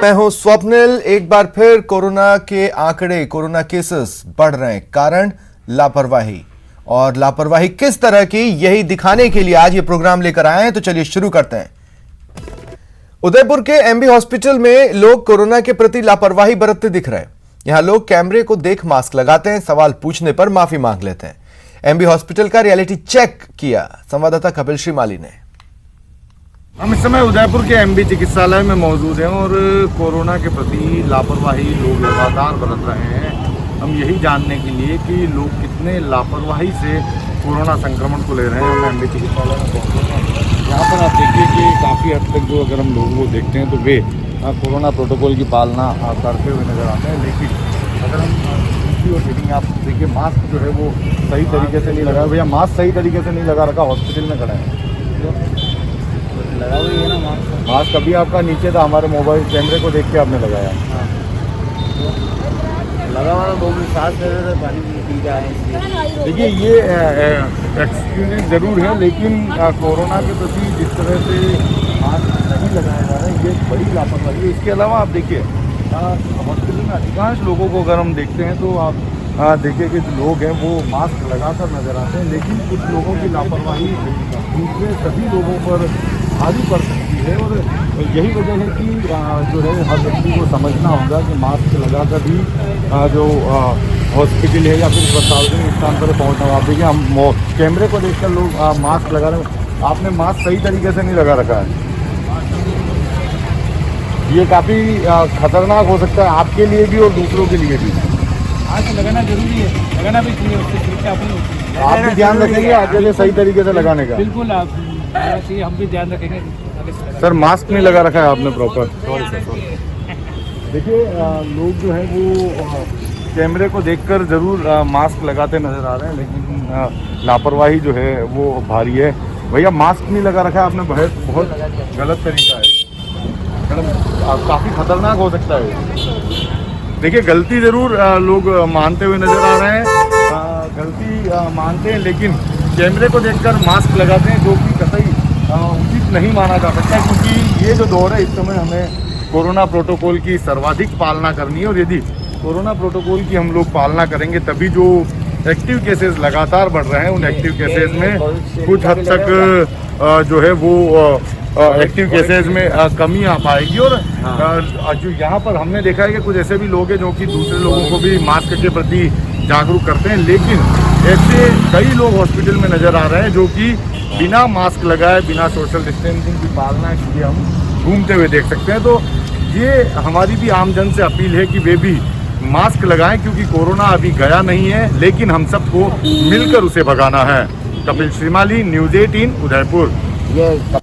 मैं हूं स्वप्निल। एक बार फिर कोरोना के आंकड़े, कोरोना केसेस बढ़ रहे हैं। कारण लापरवाही, और लापरवाही किस तरह की, यही दिखाने के लिए आज ये प्रोग्राम लेकर आए हैं। तो चलिए शुरू करते हैं। उदयपुर के एमबी हॉस्पिटल में लोग कोरोना के प्रति लापरवाही बरतते दिख रहे हैं। यहां लोग कैमरे को देख मास्क लगाते हैं, सवाल पूछने पर माफी मांग लेते हैं। एमबी हॉस्पिटल का रियलिटी चेक किया संवाददाता कपिल श्रीमाली ने। हम इस समय उदयपुर के एमबी चिकित्सालय में मौजूद हैं और कोरोना के प्रति लापरवाही लोग लगातार बरत रहे हैं। हम यही जानने के लिए कि लोग कितने लापरवाही से कोरोना संक्रमण को ले रहे हैं। हम एमबी चिकित्सालय में पहुँचे हैं। यहाँ पर आप देखिए कि काफ़ी हद तक जो अगर हम लोगों को देखते हैं तो वे कोरोना प्रोटोकॉल की पालना करते हुए नजर आते हैं। लेकिन अगर हम दूसरी ओर देखेंगे, आप देखिए मास्क जो है वो सही तरीके से नहीं लगा। भैया मास्क सही तरीके से नहीं लगा रखा, हॉस्पिटल में खड़ा है। लगा हुई है ना मास्क? मास्क अभी आपका नीचे था, हमारे मोबाइल कैमरे को देख के आपने लगाया। लगा हुआ 2 मिनट सांस ले रहे थे, पानी पी जाए। देखिए ये एक्सपीरियंस ज़रूर है, लेकिन कोरोना के प्रति जिस तरह से मास्क नहीं लगाया जा रहा है, ये बड़ी लापरवाही है। इसके अलावा आप देखिए हॉस्पिटल में अधिकांश लोगों को अगर हम देखते हैं तो आप देखिए कि जो लोग हैं वो मास्क लगाकर नजर आते हैं, लेकिन कुछ लोगों की लापरवाही दूसरे सभी लोगों पर भारी पड़ सकती है। और यही वजह है कि जो है हर व्यक्ति को समझना होगा कि मास्क लगाकर भी जो हॉस्पिटल है या फिर सार्वजनिक स्थान पर पहुँचना होगा। आप देखिए हम कैमरे को देखकर लोग मास्क लगा रहे हैं। आपने मास्क सही तरीके से नहीं लगा रखा है, ये काफ़ी खतरनाक हो सकता है आपके लिए भी और दूसरों के लिए भी। मास्क लगाना जरूरी है, लगाना भी चाहिए, उससे सुरक्षा अपनी होती है। आप भी ध्यान रखेंगे आगे से सही तरीके से लगाने का? बिल्कुल, आप चाहिए, हम भी ध्यान रखेंगे। सर मास्क नहीं लगा रखा है आपने प्रॉपर। Sorry sir, sorry. देखिए लोग जो है वो कैमरे को देखकर ज़रूर मास्क लगाते नज़र आ रहे हैं, लेकिन लापरवाही जो है वो भारी है। भैया मास्क नहीं लगा रखा है आपने, बहुत गलत तरीका है मैडम, काफ़ी खतरनाक हो सकता है। देखिए गलती ज़रूर लोग मानते हुए नज़र आ रहे हैं, गलती मानते हैं, लेकिन कैमरे को देखकर मास्क लगाते हैं, जो कि कतई उचित नहीं माना जा सकता, क्योंकि ये जो दौर है इस समय हमें कोरोना प्रोटोकॉल की सर्वाधिक पालना करनी है। और यदि कोरोना प्रोटोकॉल की हम लोग पालना करेंगे तभी जो एक्टिव केसेस लगातार बढ़ रहे हैं, उन एक्टिव केसेस में कुछ हद तक जो है वो एक्टिव केसेस में कमी आ पाएगी। और जो यहाँ पर हमने देखा है कि कुछ ऐसे भी लोग हैं जो कि दूसरे लोगों को भी मास्क के प्रति जागरूक करते हैं, लेकिन ऐसे कई लोग हॉस्पिटल में नज़र आ रहे हैं जो कि बिना मास्क लगाए, बिना सोशल डिस्टेंसिंग की पालना के हम घूमते हुए देख सकते हैं। तो ये हमारी भी आम जन से अपील है कि वे भी मास्क लगाएं, क्योंकि कोरोना अभी गया नहीं है, लेकिन हम सबको मिलकर उसे भगाना है। कपिल श्रीमाली, न्यूज़ 18 उदयपुर।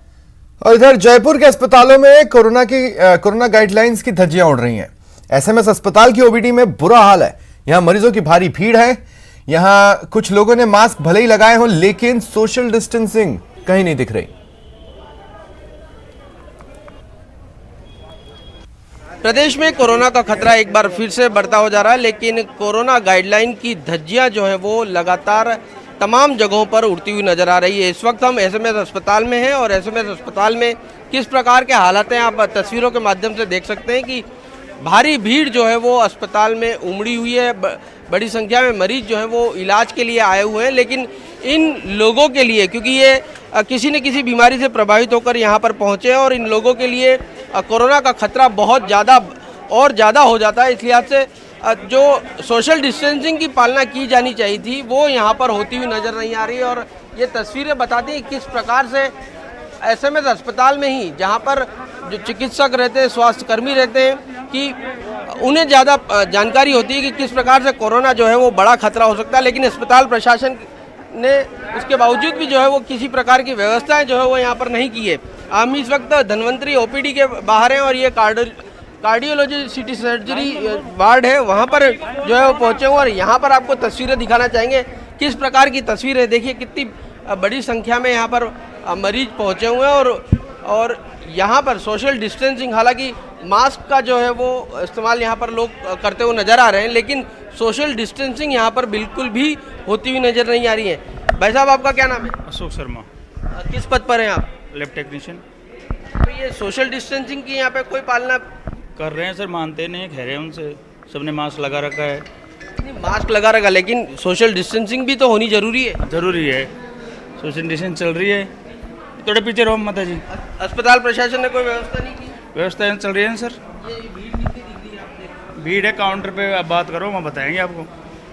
और इधर जयपुर के अस्पतालों में कोरोना गाइडलाइंस की धज्जियां उड़ रही हैं। एसएमएस अस्पताल की ओपीडी में बुरा हाल है। यहां मरीजों की भारी भीड़ है। यहां कुछ लोगों ने मास्क भले ही लगाए हों, लेकिन सोशल डिस्टेंसिंग कहीं नहीं दिख रही। प्रदेश में कोरोना का खतरा एक बार फिर से बढ़ता हो जा रहा है, लेकिन कोरोना गाइडलाइन की धज्जियां जो है वो लगातार तमाम जगहों पर उड़ती हुई नजर आ रही है। इस वक्त हम एसएमएस अस्पताल में हैं और एसएमएस अस्पताल में किस प्रकार के हालात हैं आप तस्वीरों के माध्यम से देख सकते हैं कि भारी भीड़ जो है वो अस्पताल में उमड़ी हुई है। बड़ी संख्या में मरीज जो हैं वो इलाज के लिए आए हुए हैं, लेकिन इन लोगों के लिए, क्योंकि ये किसी न किसी बीमारी से प्रभावित होकर यहाँ पर पहुँचे हैं और इन लोगों के लिए कोरोना का खतरा बहुत ज़्यादा हो जाता है। इसलिए से जो सोशल डिस्टेंसिंग की पालना की जानी चाहिए थी वो यहाँ पर होती हुई नज़र नहीं आ रही है। और ये तस्वीरें बताती हैं किस प्रकार से एसएमएस अस्पताल में ही, जहाँ पर जो चिकित्सक रहते हैं, स्वास्थ्यकर्मी रहते हैं, कि उन्हें ज़्यादा जानकारी होती है कि किस प्रकार से कोरोना जो है वो बड़ा खतरा हो सकता है, लेकिन अस्पताल प्रशासन ने उसके बावजूद भी जो है वो किसी प्रकार की व्यवस्थाएं जो है वो यहाँ पर नहीं की है। हम इस वक्त धन्वंतरी ओपीडी के बाहर हैं और ये कार्डियोलॉजी सिटी सर्जरी वार्ड है, वहाँ पर जो है वो पहुँचे हुए और यहाँ पर आपको तस्वीरें दिखाना चाहेंगे किस प्रकार की तस्वीरें। देखिए कितनी बड़ी संख्या में यहाँ पर मरीज पहुँचे हुए हैं और यहाँ पर सोशल डिस्टेंसिंग, हालांकि मास्क का जो है वो इस्तेमाल यहाँ पर लोग करते हुए नज़र आ रहे हैं, लेकिन सोशल डिस्टेंसिंग यहाँ पर बिल्कुल भी होती हुई नज़र नहीं आ रही है। भाई साहब आपका क्या नाम है? अशोक शर्मा। किस पद पर हैं आप? Lab technician. तो ये सोशल डिस्टेंसिंग की यहाँ पे कोई पालना कर रहे हैं सर, मानते नहीं, कह रहे हैं उनसे, सबने मास्क लगा रखा है। नहीं, मास्क लगा रखा, लेकिन सोशल डिस्टेंसिंग भी तो होनी जरूरी है। ज़रूरी है, सोशल डिस्टेंस चल रही है, थोड़े पीछे रहो माता जी। अस्पताल प्रशासन ने कोई व्यवस्था नहीं की? व्यवस्था चल रही है सर, ये भीड़ कितनी दिख रही है आपने? भीड़ है, काउंटर पे आप बात करो, वहाँ बताएंगे आपको।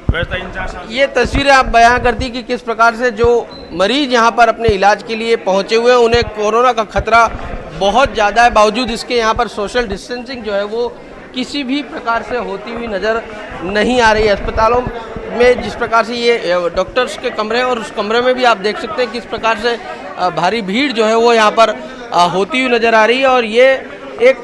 व्यवस्था इंचार्ज ये तस्वीरें आप बयां करती कि किस प्रकार से जो मरीज यहाँ पर अपने इलाज के लिए पहुँचे हुए हैं, उन्हें कोरोना का खतरा बहुत ज़्यादा है, बावजूद इसके यहाँ पर सोशल डिस्टेंसिंग जो है वो किसी भी प्रकार से होती हुई नज़र नहीं आ रही है। अस्पतालों में जिस प्रकार से ये डॉक्टर्स के कमरे हैं, और उस कमरे में भी आप देख सकते हैं किस प्रकार से भारी भीड़ जो है वो यहाँ पर होती हुई नज़र आ रही है, और ये एक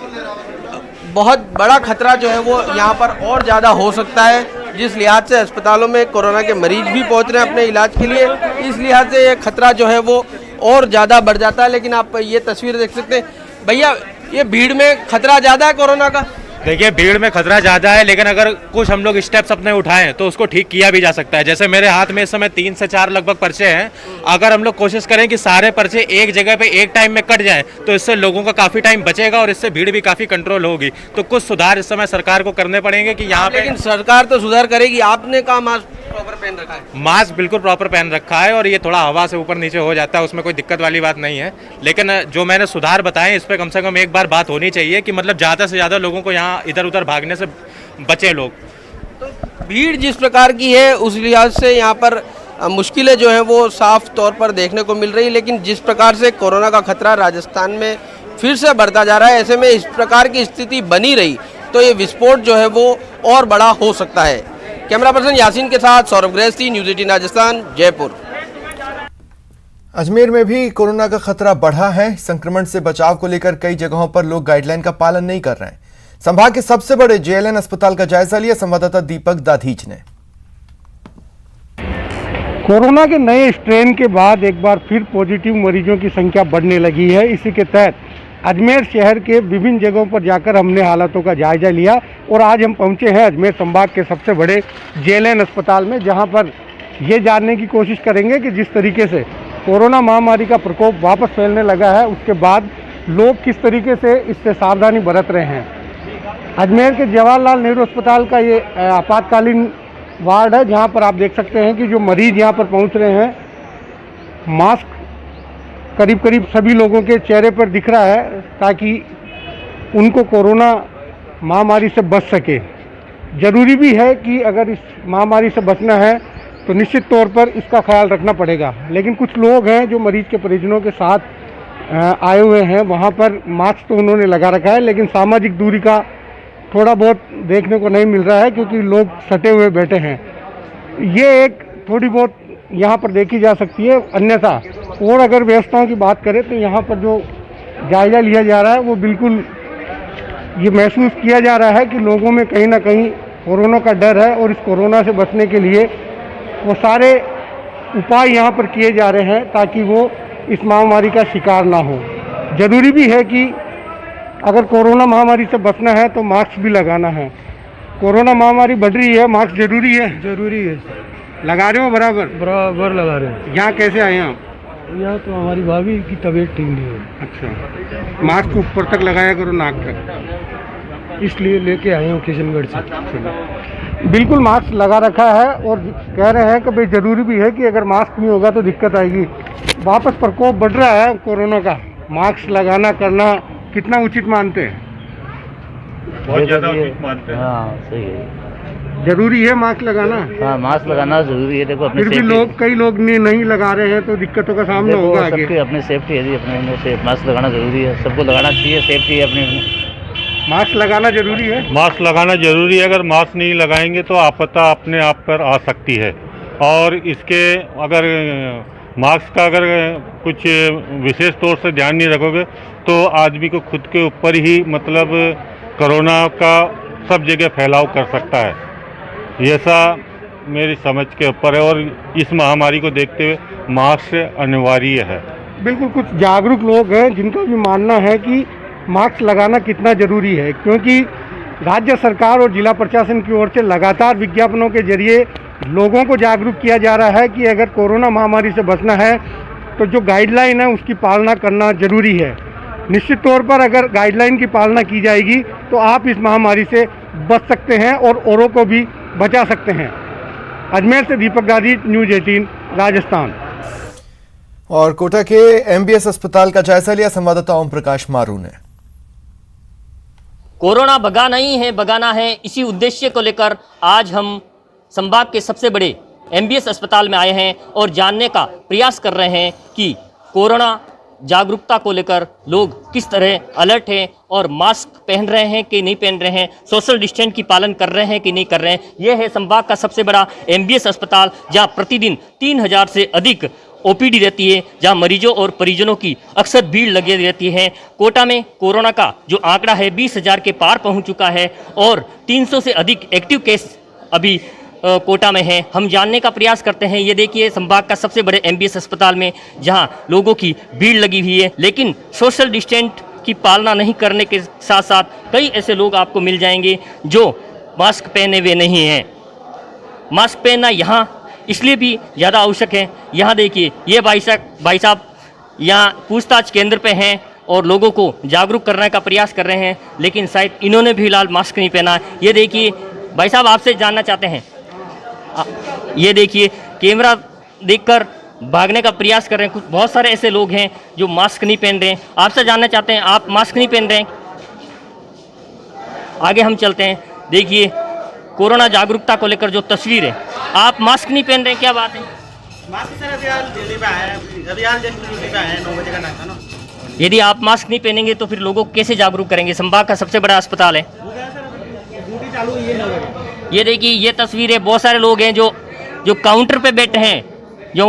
बहुत बड़ा खतरा जो है वो यहाँ पर और ज़्यादा हो सकता है। जिस लिहाज से अस्पतालों में कोरोना के मरीज भी पहुँच रहे हैं अपने इलाज के लिए, इस लिहाज से ये खतरा जो है वो और ज़्यादा बढ़ जाता है। लेकिन आप ये तस्वीर देख सकते हैं भैया, ये भीड़ में खतरा ज़्यादा है कोरोना का? देखिए, भीड़ में खतरा ज़्यादा है, लेकिन अगर कुछ हम लोग स्टेप्स अपने उठाएं तो उसको ठीक किया भी जा सकता है। जैसे मेरे हाथ में इस समय 3 से 4 लगभग पर्चे हैं। अगर हम लोग कोशिश करें कि सारे पर्चे एक जगह पे एक टाइम में कट जाएं तो इससे लोगों का काफ़ी टाइम बचेगा और इससे भीड़ भी काफ़ी कंट्रोल होगी। तो कुछ सुधार इस समय सरकार को करने पड़ेंगे कि यहाँ पे। लेकिन सरकार तो सुधार करेगी, आपने कहा मास्क प्रॉपर पहन रखा है? मास्क बिल्कुल प्रॉपर पहन रखा है, और ये थोड़ा हवा से ऊपर नीचे हो जाता है, उसमें कोई दिक्कत वाली बात नहीं है। लेकिन जो मैंने सुधार बताए, इस पर कम से कम एक बार बात होनी चाहिए कि मतलब ज़्यादा से ज़्यादा लोगों को यहाँ इधर उधर भागने से बचे लोग। तो भीड़ जिस प्रकार की है उस लिहाज से यहाँ पर मुश्किलें जो हैं वो साफ तौर पर देखने को मिल रही है। लेकिन जिस प्रकार से कोरोना का खतरा राजस्थान में फिर से बढ़ता जा रहा है, ऐसे में इस प्रकार की स्थिति बनी रही तो ये विस्फोट जो है वो और बड़ा हो सकता है। कैमरा पर्सन यासीन के साथ सौरभ ग्रेस्ती, न्यूज़ 18 राजस्थान, जयपुर। अजमेर में भी कोरोना का खतरा बढ़ा है। संक्रमण से बचाव को लेकर कई जगहों पर लोग गाइडलाइन का पालन नहीं कर रहे हैं। संभाग के सबसे बड़े जेएलएन अस्पताल का जायजा लिया संवाददाता दीपक दाधीच ने। कोरोना के नए स्ट्रेन के बाद एक बार फिर पॉजिटिव मरीजों की संख्या बढ़ने लगी है। इसी के तहत अजमेर शहर के विभिन्न जगहों पर जाकर हमने हालातों का जायजा लिया और आज हम पहुंचे हैं अजमेर संभाग के सबसे बड़े जेएलएन अस्पताल में, जहां पर ये जानने की कोशिश करेंगे कि जिस तरीके से कोरोना महामारी का प्रकोप वापस फैलने लगा है, उसके बाद लोग किस तरीके से इससे सावधानी बरत रहे हैं। अजमेर के जवाहरलाल नेहरू अस्पताल का ये आपातकालीन वार्ड है, जहां पर आप देख सकते हैं कि जो मरीज यहां पर पहुंच रहे हैं, मास्क करीब करीब सभी लोगों के चेहरे पर दिख रहा है ताकि उनको कोरोना महामारी से बच सके। ज़रूरी भी है कि अगर इस महामारी से बचना है तो निश्चित तौर पर इसका ख्याल रखना पड़ेगा। लेकिन कुछ लोग हैं जो मरीज के परिजनों के साथ आए हुए हैं, वहाँ पर मास्क तो उन्होंने लगा रखा है, लेकिन सामाजिक दूरी का थोड़ा बहुत देखने को नहीं मिल रहा है क्योंकि लोग सटे हुए बैठे हैं। ये एक थोड़ी बहुत यहाँ पर देखी जा सकती है। अन्यथा और अगर व्यवस्थाओं की बात करें तो यहाँ पर जो जायजा लिया जा रहा है वो बिल्कुल ये महसूस किया जा रहा है कि लोगों में कहीं ना कहीं कोरोना का डर है और इस कोरोना से बचने के लिए वो सारे उपाय यहाँ पर किए जा रहे हैं ताकि वो इस महामारी का शिकार ना हो। ज़रूरी भी है कि अगर कोरोना महामारी से बचना है तो मास्क भी लगाना है। कोरोना महामारी बढ़ रही है, मास्क जरूरी है। जरूरी है, लगा रहे हो? बराबर बराबर लगा रहे हैं। यहाँ कैसे आए हैं आप? यहाँ तो हमारी भाभी की तबीयत ठीक नहीं है, अच्छा, मास्क ऊपर तक लगाया करो, नाक तक, इसलिए लेके आए हैं किशनगढ़ से। बिल्कुल मास्क लगा रखा है और कह रहे हैं कि भाई ज़रूरी भी है कि अगर मास्क नहीं होगा तो दिक्कत आएगी। वापस प्रकोप बढ़ रहा है कोरोना का, मास्क लगाना करना कितना उचित मानते हैं? बहुत ज़्यादा उचित मानते हैं। हाँ सही है, जरूरी है मास्क लगाना। हाँ मास्क लगाना जरूरी है। देखो अपनी फिर भी लोग कई लोग नहीं लगा रहे हैं तो दिक्कतों का सामना होगा आगे। सबकी अपनी सेफ्टी है जी, अपने मास्क लगाना जरूरी है, सबको लगाना चाहिए, सेफ्टी है अपनी। मास्क लगाना जरूरी है। मास्क लगाना जरूरी है। अगर मास्क नहीं लगाएंगे तो आपदा अपने आप पर आ सकती है। और इसके अगर मास्क का अगर कुछ विशेष तौर से ध्यान नहीं रखोगे तो आदमी को खुद के ऊपर ही मतलब कोरोना का सब जगह फैलाव कर सकता है। ऐसा मेरी समझ के ऊपर है और इस महामारी को देखते हुए मास्क अनिवार्य है। बिल्कुल, कुछ जागरूक लोग हैं जिनका भी मानना है कि मास्क लगाना कितना ज़रूरी है, क्योंकि राज्य सरकार और जिला प्रशासन की ओर से लगातार विज्ञापनों के जरिए लोगों को जागरूक किया जा रहा है कि अगर कोरोना महामारी से बचना है तो जो गाइडलाइन है उसकी पालना करना जरूरी है। निश्चित तौर पर अगर गाइडलाइन की पालना की जाएगी तो आप इस महामारी से बच सकते हैं और औरों को भी बचा सकते हैं। अजमेर से दीपक गाजी, न्यूज़ 18 राजस्थान। और कोटा के एमबीएस अस्पताल का जायजा लिया संवाददाता ओम प्रकाश मारू ने। कोरोना भगा नहीं है, भगाना है, इसी उद्देश्य को लेकर आज हम संभाग के सबसे बड़े एमबीएस अस्पताल में आए हैं और जानने का प्रयास कर रहे हैं कि कोरोना जागरूकता को लेकर लोग किस तरह अलर्ट हैं और मास्क पहन रहे हैं कि नहीं पहन रहे हैं, सोशल डिस्टेंस की पालन कर रहे हैं कि नहीं कर रहे हैं। यह है संभाग का सबसे बड़ा एमबीएस अस्पताल, जहां प्रतिदिन 3000 से अधिक ओपीडी रहती है, जहां मरीजों और परिजनों की अक्सर भीड़ लगी रहती है। कोटा में कोरोना का जो आंकड़ा है 20,000 के पार पहुंच चुका है और 300 से अधिक एक्टिव केस अभी कोटा में है। हम जानने का प्रयास करते हैं। ये देखिए संभाग का सबसे बड़े एमबीएस अस्पताल में जहां लोगों की भीड़ लगी हुई है, लेकिन सोशल डिस्टेंस की पालना नहीं करने के साथ साथ कई ऐसे लोग आपको मिल जाएंगे जो मास्क पहने हुए नहीं हैं। मास्क पहनना यहाँ इसलिए भी ज़्यादा आवश्यक है। यहाँ देखिए ये भाई साहब यहाँ पूछताछ केंद्र पे हैं और लोगों को जागरूक करने का प्रयास कर रहे हैं, लेकिन शायद इन्होंने भी फिलहाल मास्क नहीं पहना है। ये देखिए भाई साहब आपसे जानना चाहते हैं, ये देखिए कैमरा देखकर भागने का प्रयास कर रहे हैं। कुछ बहुत सारे ऐसे लोग हैं जो मास्क नहीं पहन रहे हैं। आपसे जानना चाहते हैं, आप मास्क नहीं पहन रहे हैं? आगे हम चलते हैं। देखिए कोरोना जागरूकता को लेकर जो तस्वीर है, आप मास्क नहीं पहन रहे हैं, क्या बात है? मास्क सर अभी हाल जस्ट ड्यूटी पे आए 9 बजे का नाश्ता ना। यदि आप मास्क नहीं पहनेंगे तो फिर लोगों को कैसे जागरूक करेंगे? संभाग का सबसे बड़ा अस्पताल है। ड्यूटी चालू हुई है 9 बजे। ये देखिए ये तस्वीर है, बहुत सारे लोग हैं जो काउंटर पे बैठे हैं, जो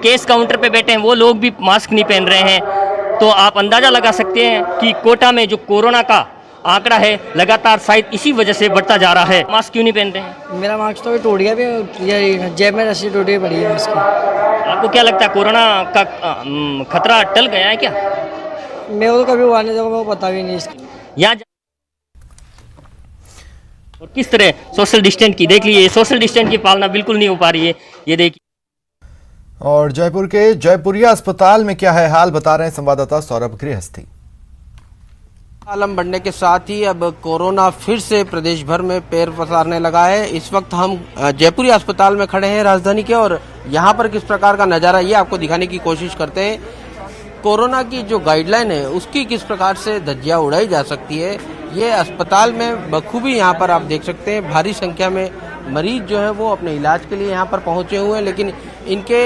केस काउंटर पे बैठे हैं, वो लोग भी मास्क नहीं पहन रहे हैं। तो आप अंदाज़ा लगा सकते हैं कि कोटा में जो कोरोना का आंकड़ा है लगातार शायद इसी वजह से बढ़ता जा रहा है। मास्क क्यों नहीं पहनते हैं? मेरा मास्क तो टूट गया, भी जेब में रस्सी टूटी पड़ी है उसकी। आपको क्या लगता है कोरोना का खतरा टल गया है क्या? मेरे को तो कभी हुआ नहीं, मेरे को पता भी नहीं इसकी। यहाँ और किस तरह सोशल डिस्टेंस की देख लीजिए, सोशल डिस्टेंस की पालना बिल्कुल नहीं हो पा रही है। ये देखिए। और जयपुर के जयपुरिया अस्पताल में क्या है हाल, बता रहे हैं संवाददाता सौरभ गृहस्थी। आलम बढ़ने के साथ ही अब कोरोना फिर से प्रदेश भर में पैर पसारने लगा है। इस वक्त हम जयपुरी अस्पताल में खड़े हैं राजधानी के, और यहाँ पर किस प्रकार का नज़ारा ये आपको दिखाने की कोशिश करते हैं। कोरोना की जो गाइडलाइन है उसकी किस प्रकार से धज्जियां उड़ाई जा सकती है, ये अस्पताल में बखूबी यहाँ पर आप देख सकते हैं। भारी संख्या में मरीज जो है वो अपने इलाज के लिए यहाँ पर पहुँचे हुए हैं, लेकिन इनके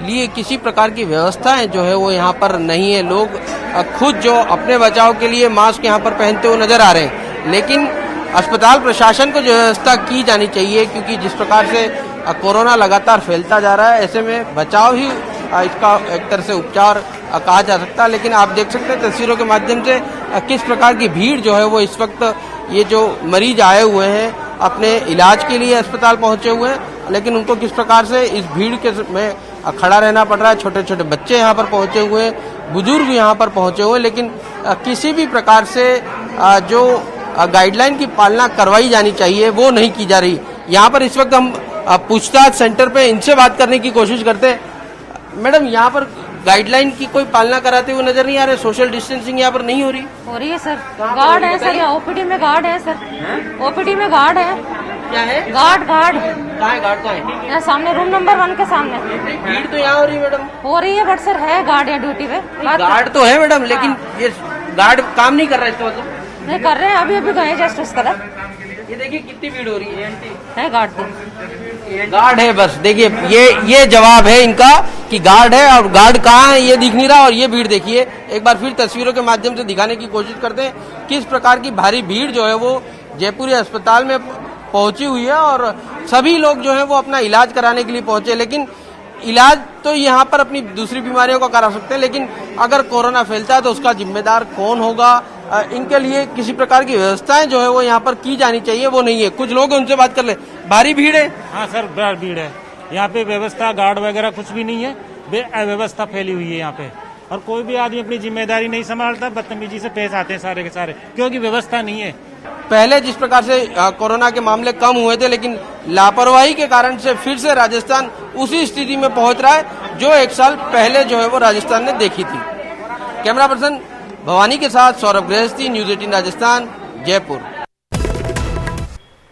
लिए किसी प्रकार की व्यवस्थाएं जो है वो यहाँ पर नहीं है। लोग खुद जो अपने बचाव के लिए मास्क यहाँ पर पहनते हुए नजर आ रहे हैं, लेकिन अस्पताल प्रशासन को जो व्यवस्था की जानी चाहिए, क्योंकि जिस प्रकार से कोरोना लगातार फैलता जा रहा है, ऐसे में बचाव ही इसका एक तरह से उपचार कहा जा सकता है। लेकिन आप देख सकते हैं तस्वीरों के माध्यम से किस प्रकार की भीड़ जो है वो इस वक्त ये जो मरीज आए हुए हैं अपने इलाज के लिए अस्पताल पहुंचे हुए हैं, लेकिन उनको किस प्रकार से इस भीड़ के में खड़ा रहना पड़ रहा है। छोटे छोटे बच्चे यहाँ पर पहुंचे हुए हैं, बुजुर्ग यहाँ पर पहुंचे हुए हैं, लेकिन किसी भी प्रकार से जो गाइडलाइन की पालना करवाई जानी चाहिए वो नहीं की जा रही। यहाँ पर इस वक्त हम पूछताछ सेंटर पे इनसे बात करने की कोशिश करते हैं। मैडम, यहाँ पर गाइडलाइन की कोई पालना कराते हुए नजर नहीं आ रहे, सोशल डिस्टेंसिंग यहाँ पर नहीं हो रही है सर। गार्ड है सर, ओपीडी में गार्ड है सर, ओपीडी में गार्ड है। क्या है? गार्ड। कहाँ है गार्ड? कहाँ है? यहाँ सामने रूम नंबर 1 के सामने। भीड़ तो यहाँ हो रही है मैडम। हो रही है, बट सर है गार्ड या ड्यूटी पे। गार्ड तो है मैडम, लेकिन ये गार्ड काम नहीं कर रहा है, इसका मतलब नहीं कर रहे हैं। अभी गए जस्ट उस तरफ। ये देखिए कितनी भीड़ हो रही है। गार्ड गार्ड है, बस देखिए ये जवाब है इनका कि गार्ड है, और गार्ड कहाँ है ये दिख नहीं रहा। और ये भीड़ देखिए, एक बार फिर तस्वीरों के माध्यम से दिखाने की कोशिश करते हैं किस प्रकार की भारी भीड़ जो है वो जयपुरी अस्पताल में पहुंची हुई है, और सभी लोग जो है वो अपना इलाज कराने के लिए पहुंचे। लेकिन इलाज तो यहाँ पर अपनी दूसरी बीमारियों का करा सकते हैं, लेकिन अगर कोरोना फैलता है तो उसका जिम्मेदार कौन होगा? इनके लिए किसी प्रकार की व्यवस्थाएं जो है वो यहाँ पर की जानी चाहिए, वो नहीं है। कुछ लोग हैं, उनसे बात कर ले। भारी भीड़ है? हाँ सर, भीड़ है यहाँ पे। व्यवस्था गार्ड वगैरह कुछ भी नहीं है, अव्यवस्था फैली हुई है यहाँ पे, और कोई भी आदमी अपनी जिम्मेदारी नहीं संभालता, बदतमीजी से पेश आते हैं सारे के सारे, क्योंकि व्यवस्था नहीं है। पहले जिस प्रकार से कोरोना के मामले कम हुए थे, लेकिन लापरवाही के कारण से फिर से राजस्थान उसी स्थिति में पहुंच रहा है जो 1 साल पहले जो है वो राजस्थान ने देखी थी। कैमरा पर्सन भवानी के साथ सौरभ गृहस्थी, न्यूज 18 राजस्थान, जयपुर।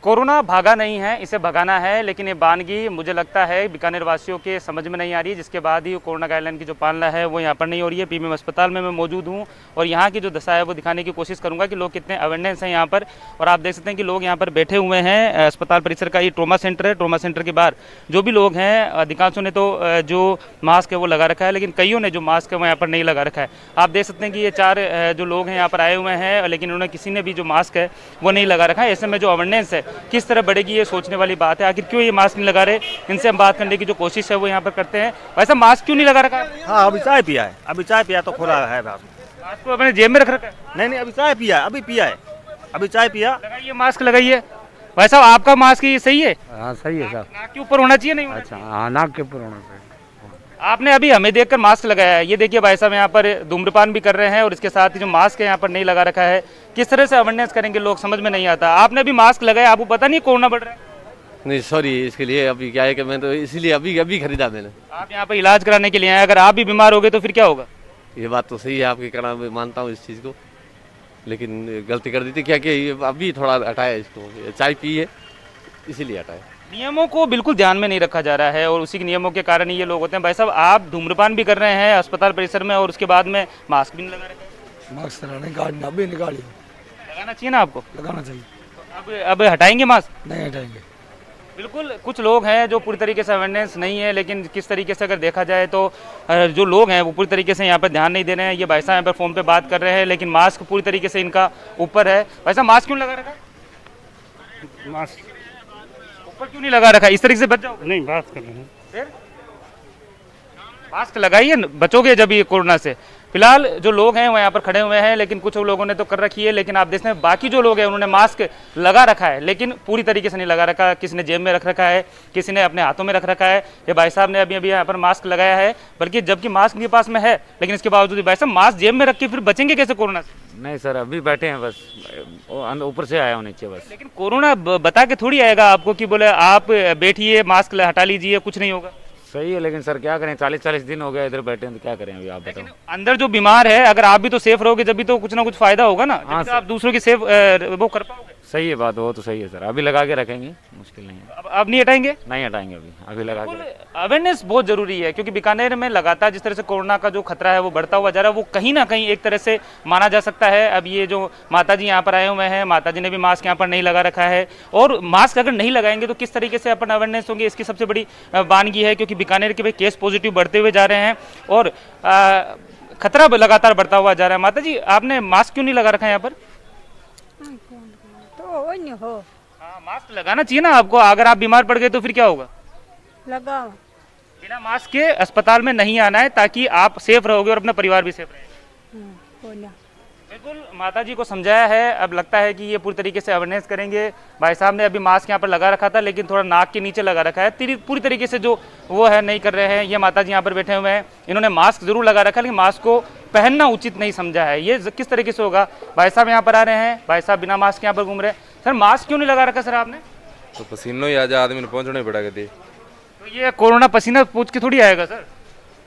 कोरोना भागा नहीं है, इसे भगाना है, लेकिन ये वानगी मुझे लगता है बीकानेर वासियों के समझ में नहीं आ रही है, जिसके बाद ही कोरोना गाइडलाइन की जो पालना है वो यहाँ पर नहीं हो रही है। पीबीएम अस्पताल में मैं मौजूद हूँ और यहाँ की जो दशा है वो दिखाने की कोशिश करूँगा कि लोग कितने अवेयरनेस हैं यहाँ पर। और आप देख सकते हैं कि लोग यहाँ पर बैठे हुए हैं। अस्पताल परिसर का ये ट्रॉमा सेंटर है। ट्रॉमा सेंटर के बाहर जो भी लोग हैं, अधिकांशों ने तो जो मास्क है वो लगा रखा है, लेकिन कईयों ने जो मास्क है वो यहाँ पर नहीं लगा रखा है। आप देख सकते हैं कि ये 4 जो लोग हैं यहाँ पर आए हुए हैं, लेकिन उन्होंने किसी ने भी जो मास्क है वो नहीं लगा रखा है। ऐसे में जो अवेयरनेस है किस तरह बढ़ेगी, ये सोचने वाली बात है। आखिर क्यों ये मास्क नहीं लगा रहे, इनसे हम बात करने की जो कोशिश है वो यहाँ पर करते हैं। वैसा मास्क क्यों नहीं लगा रखा है? हाँ, अभी चाय पिया है, अभी चाय पिया तो खोला है। मास्क को अपने जेब में रख रखा है? नहीं, अभी चाय पिया है, अभी पिया है, अभी चाय पिया। लगाइए मास्क, लगाइए। भाई साहब, आपका मास्क ये सही है? हाँ सही है साहब। नाक के ऊपर होना चाहिए, नहीं होना? अच्छा हाँ, नाक के ऊपर होना चाहिए। आपने अभी हमें देखकर मास्क लगाया है। ये देखिए भाई साहब यहाँ पर धूम्रपान भी कर रहे हैं और इसके साथ ही जो मास्क है यहाँ पर नहीं लगा रखा है। किस तरह से अवेयरनेस करेंगे लोग, समझ में नहीं आता। आपने अभी मास्क लगाया, आपको पता नहीं कोरोना बढ़ रहा है? नहीं सॉरी, इसके लिए अभी क्या है कि मैं तो इसीलिए अभी खरीदा मैंने। आप यहाँ पर इलाज कराने के लिए आए, अगर आप भी बीमार हो गए तो फिर क्या होगा? ये बात तो सही है आपकी, कहना मैं मानता हूँ इस चीज़ को, लेकिन गलती कर दी थी। क्या अभी थोड़ा हटाया इसको, चाय पी है इसीलिए हटाया। नियमों को बिल्कुल ध्यान में नहीं रखा जा रहा है और उसी के नियमों के कारण ही ये लोग होते हैं। भाई साहब, आप धूम्रपान भी कर रहे हैं अस्पताल परिसर में और उसके बाद में मास्क भी नहीं लगा रहे। मास्क लगाना अभी निकालिए। लगाना चाहिए ना आपको? लगाना चाहिए। अब हटाएंगे मास्क? नहीं हटाएंगे। बिल्कुल, कुछ लोग हैं जो पूरी तरीके से अवेयरनेस नहीं है, लेकिन किस तरीके से अगर देखा जाए तो जो लोग हैं वो पूरी तरीके से यहाँ पर ध्यान नहीं दे रहे हैं। ये भाई साहब यहाँ पर फ़ोन पे बात कर रहे हैं, लेकिन मास्क पूरी तरीके से इनका ऊपर है। भाई साहब, मास्क क्यों लगा रखा है? मास्क ऊपर क्यों नहीं लगा रखा? इस तरीके से बच जाओगे? नहीं, बात कर रहे हैं। फिर मास्क लगाइए, बचोगे जब ये कोरोना से। फिलहाल जो लोग हैं वो यहाँ पर खड़े हुए हैं, लेकिन कुछ लोगों ने तो कर रखी है, लेकिन आप देखते हैं बाकी जो लोग हैं उन्होंने मास्क लगा रखा है, लेकिन पूरी तरीके से नहीं लगा रखा। किसी ने जेब में रख रखा है, किसी ने अपने हाथों में रख रखा है। ये भाई साहब ने अभी यहाँ पर मास्क लगाया है, बल्कि जबकि मास्क इनके पास में है, लेकिन इसके बावजूद भाई साहब मास्क जेब में रख के फिर बचेंगे कैसे कोरोना से? नहीं सर, अभी बैठे हैं, बस ऊपर से आया हूँ नीचे बस। लेकिन कोरोना बता के थोड़ी आएगा आपको कि बोले आप बैठिए, मास्क हटा लीजिए, कुछ नहीं होगा। सही है, लेकिन सर क्या करें, 40-40 दिन हो गया इधर बैठे हैं, तो क्या करें अभी आप बताओ। अंदर जो बीमार है, अगर आप भी तो सेफ रहोगे जब भी तो कुछ ना कुछ फायदा होगा ना। हाँ, तो आप दूसरों की सेफ वो कर पाओगे। सही है बात, वो तो सही है सर। अभी लगा के रखेंगे, मुश्किल नहीं है। अब नहीं हटाएंगे? नहीं हटाएंगे, अभी लगा के। अवेयरनेस बहुत जरूरी है, क्योंकि बीकानेर में लगातार जिस तरह से कोरोना का जो खतरा है वो बढ़ता हुआ जा रहा है, वो कहीं ना कहीं एक तरह से माना जा सकता है। अब ये जो माता जी यहाँ पर आए हुए हैं, माता जी ने भी मास्क यहाँ पर नहीं लगा रखा है, और मास्क अगर नहीं लगाएंगे तो किस तरीके से अपन अवेयरनेस होंगे, इसकी सबसे बड़ी वानगी है। क्योंकि बीकानेर के केस पॉजिटिव बढ़ते हुए जा रहे हैं और खतरा लगातार बढ़ता हुआ जा रहा है। माता जी, आपने मास्क क्यों नहीं लगा रखा है यहाँ पर? हाँ, मास्क लगाना चाहिए ना आपको। अगर आप बीमार पड़ गए तो फिर क्या होगा? लगाओ। बिना मास्क के अस्पताल में नहीं आना है, ताकि आप सेफ रहोगे और अपना परिवार भी सेफ रहेगा। बिल्कुल, माता जी को समझाया है। अब लगता है कि ये पूरी तरीके से अवेयरनेस करेंगे। भाई साहब ने अभी मास्क यहाँ पर लगा रखा था, लेकिन थोड़ा नाक के नीचे लगा रखा है। पूरी तरीके से जो वो है नहीं कर रहे हैं। ये माता जी यहाँ पर बैठे हुए हैं, इन्होंने मास्क जरूर लगा रखा है, लेकिन मास्क को पहनना उचित नहीं समझा है। ये किस तरीके से होगा? भाई साहब यहाँ पर आ रहे हैं, भाई साहब बिना मास्क यहाँ पर घूम रहे हैं। सर, मास्क क्यों नहीं लगा रखा सर आपने? तो पसीनों ही आ जाए, आदमी ने पहुँचना पड़ेगा। तो ये कोरोना पसीना पूछ के थोड़ी आएगा सर।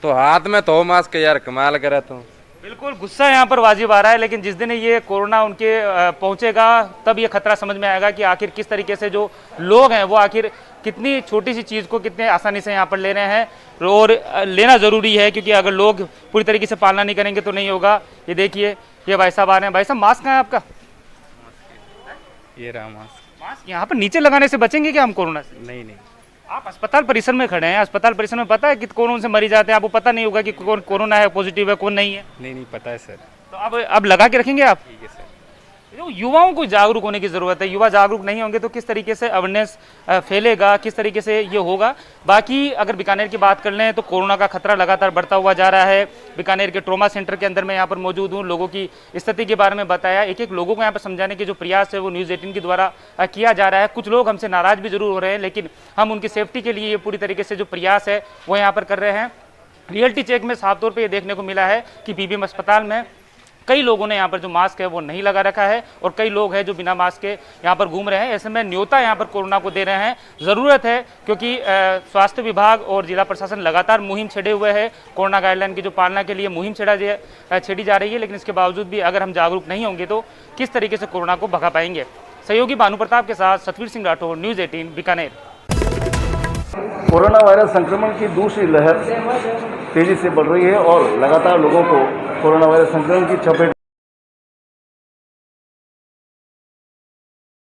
तो हाथ में तो मास्क यार, कमाल करे तो। बिल्कुल, गुस्सा यहाँ पर वाजिब आ रहा है, लेकिन जिस दिन ये कोरोना उनके पहुंचेगा तब ये खतरा समझ में आएगा कि आखिर किस तरीके से जो लोग हैं वो आखिर कितनी छोटी सी चीज़ को कितने आसानी से यहाँ पर ले रहे हैं। और लेना ज़रूरी है, क्योंकि अगर लोग पूरी तरीके से पालना नहीं करेंगे तो नहीं होगा। ये देखिए, ये भाई साहब आ रहे हैं। भाई साहब, मास्क कहाँ है आपका? ये रहा मास्क। मास्क यहाँ पर नीचे लगाने से बचेंगे क्या हम कोरोना से? नहीं। आप अस्पताल परिसर में खड़े हैं, अस्पताल परिसर में पता है कि कौन से मरीज आते हैं? आपको पता नहीं होगा कि कौन कोरोना है, पॉजिटिव है, कौन नहीं है? नहीं पता है सर। तो अब लगा के रखेंगे आप? ठीक है सर। जो युवाओं को जागरूक होने की ज़रूरत है। युवा जागरूक नहीं होंगे तो किस तरीके से अवेयरनेस फैलेगा, किस तरीके से ये होगा। बाकी अगर बीकानेर की बात कर लें तो कोरोना का खतरा लगातार बढ़ता हुआ जा रहा है। बीकानेर के ट्रॉमा सेंटर के अंदर मैं यहाँ पर मौजूद हूँ, लोगों की स्थिति के बारे में बताया। एक एक लोगों को यहाँ पर समझाने के जो प्रयास है वो न्यूज़ 18 के द्वारा किया जा रहा है। कुछ लोग हमसे नाराज़ भी जरूर हो रहे हैं, लेकिन हम उनकी सेफ्टी के लिए ये पूरी तरीके से जो प्रयास है वो यहाँ पर कर रहे हैं। रियलिटी चेक में साफ तौर पर ये देखने को मिला है कि पीबीएम अस्पताल में कई लोगों ने यहाँ पर जो मास्क है वो नहीं लगा रखा है और कई लोग हैं जो बिना मास्क के यहाँ पर घूम रहे हैं। ऐसे में न्योता यहाँ पर कोरोना को दे रहे हैं। ज़रूरत है क्योंकि स्वास्थ्य विभाग और जिला प्रशासन लगातार मुहिम छेड़े हुए है। कोरोना गाइडलाइन की जो पालना के लिए मुहिम छेड़ी जा रही है, लेकिन इसके बावजूद भी अगर हम जागरूक नहीं होंगे तो किस तरीके से कोरोना को भगा पाएंगे। सहयोगी भानु प्रताप के साथ Satveer Singh Rathore, news 18 Bikaner. Corona virus संक्रमण की दूसरी लहर तेजी से बढ़ रही है और लगातार लोगों को कोरोना वायरस संक्रमण की चपेट